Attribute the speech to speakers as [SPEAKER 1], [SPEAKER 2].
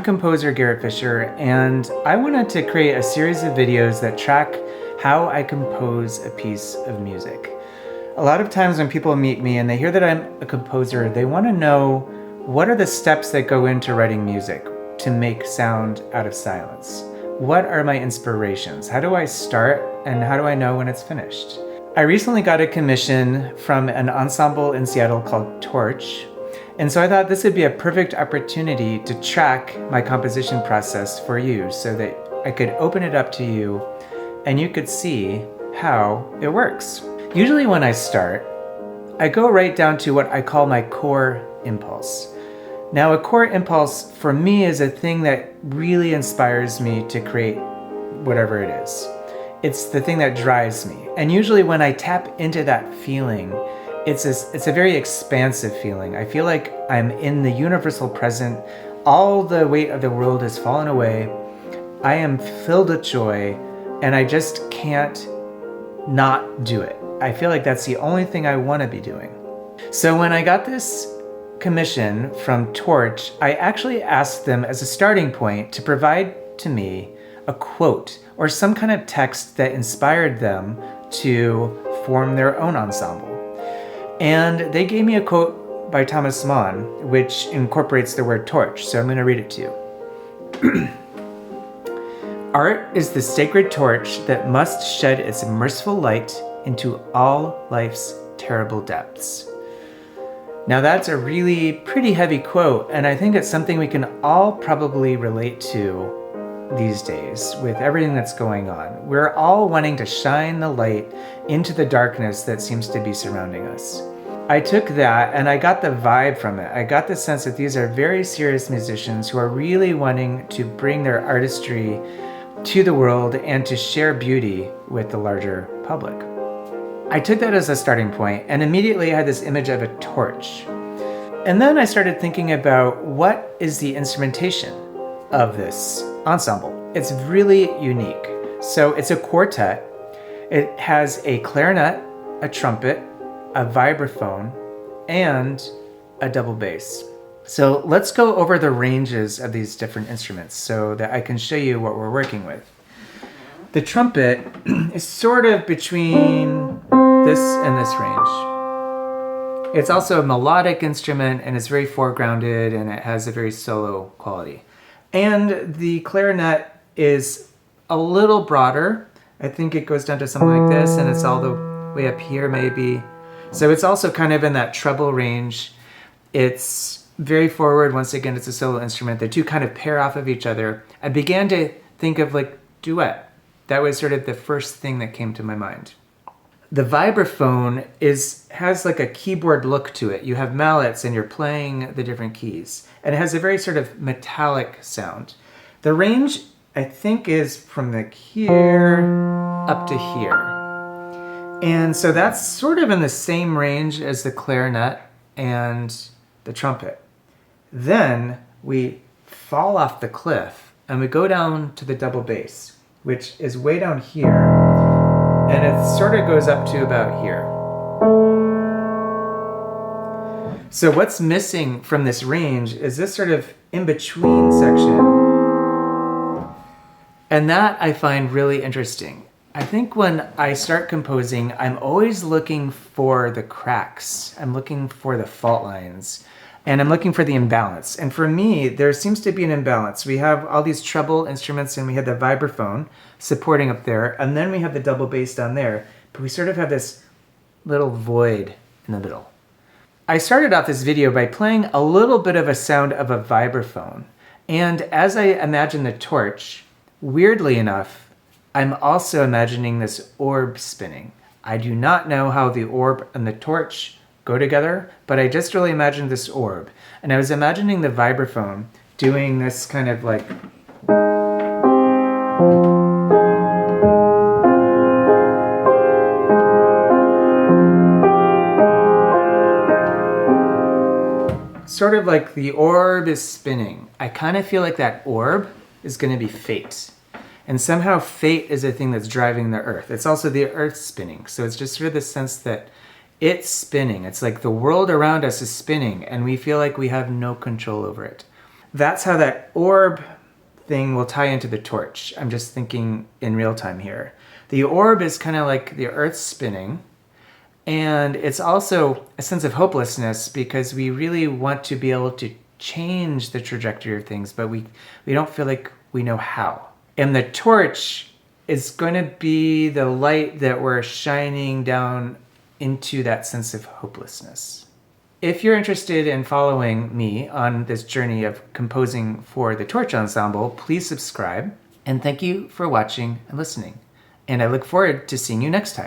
[SPEAKER 1] composer Garrett Fisher, and I wanted to create a series of videos that track how I compose a piece of music. A lot of times when people meet me and they hear that I'm a composer, they want to know what are the steps that go into writing music to make sound out of silence. What are my inspirations? How do I start and how do I know when it's finished? I recently got a commission from an ensemble in Seattle called Torch. And so I thought this would be a perfect opportunity to track my composition process for you so that I could open it up to you and you could see how it works. Usually when I start, I go right down to what I call my core impulse. Now, a core impulse for me is a thing that really inspires me to create whatever it is. It's the thing that drives me. And usually when I tap into that feeling, it's a very expansive feeling. I feel like I'm in the universal present. All the weight of the world has fallen away. I am filled with joy, and I just can't not do it. I feel like that's the only thing I want to be doing. So when I got this commission from Torch, I actually asked them as a starting point to provide to me a quote or some kind of text that inspired them to form their own ensemble. And they gave me a quote by Thomas Mann, which incorporates the word torch, so I'm going to read it to you. Art is the sacred torch that must shed its merciful light into all life's terrible depths. Now that's a really pretty heavy quote, and I think it's something we can all probably relate to these days with everything that's going on. We're all wanting to shine the light into the darkness that seems to be surrounding us. I took that and I got the vibe from it. I got the sense that these are very serious musicians who are really wanting to bring their artistry to the world and to share beauty with the larger public. I took that as a starting point, and immediately I had this image of a torch. And then I started thinking about what is the instrumentation of this ensemble. It's really unique. So it's a quartet. It has a clarinet, a trumpet, a vibraphone, and a double bass. So let's go over the ranges of these different instruments so that I can show you what we're working with. The trumpet is sort of between this and this range. It's also a melodic instrument and it's very foregrounded and it has a very solo quality. And the clarinet is a little broader. I think it goes down to something like this and it's all the way up here maybe. So it's also kind of in that treble range. It's very forward. Once again, it's a solo instrument. The two kind of pair off of each other. I began to think of like duet. That was sort of the first thing that came to my mind. The vibraphone has like a keyboard look to it. You have mallets and you're playing the different keys. And it has a very sort of metallic sound. The range, I think, is from like here up to here. And so that's sort of in the same range as the clarinet and the trumpet. Then we fall off the cliff and we go down to the double bass, which is way down here, and it sort of goes up to about here. So what's missing from this range is this sort of in-between section, and that I find really interesting. I think when I start composing, I'm always looking for the cracks. I'm looking for the fault lines. And I'm looking for the imbalance. And for me, there seems to be an imbalance. We have all these treble instruments and we have the vibraphone supporting up there. And then we have the double bass down there. But we sort of have this little void in the middle. I started off this video by playing a little bit of a sound of a vibraphone. And as I imagine the torch, weirdly enough, I'm also imagining this orb spinning. I do not know how the orb and the torch go together, but I just really imagined this orb. And I was imagining the vibraphone doing this kind of like sort of like the orb is spinning. I kind of feel like that orb is going to be fate. And somehow fate is a thing that's driving the earth. It's also the earth spinning. So it's just sort of the sense that it's spinning. It's like the world around us is spinning and we feel like we have no control over it. That's how that orb thing will tie into the torch. I'm just thinking in real time here. The orb is kind of like the earth spinning, and it's also a sense of hopelessness because we really want to be able to change the trajectory of things, but we don't feel like we know how. And the torch is going to be the light that we're shining down into that sense of hopelessness. If you're interested in following me on this journey of composing for the Torch Ensemble, please subscribe. And thank you for watching and listening. And I look forward to seeing you next time.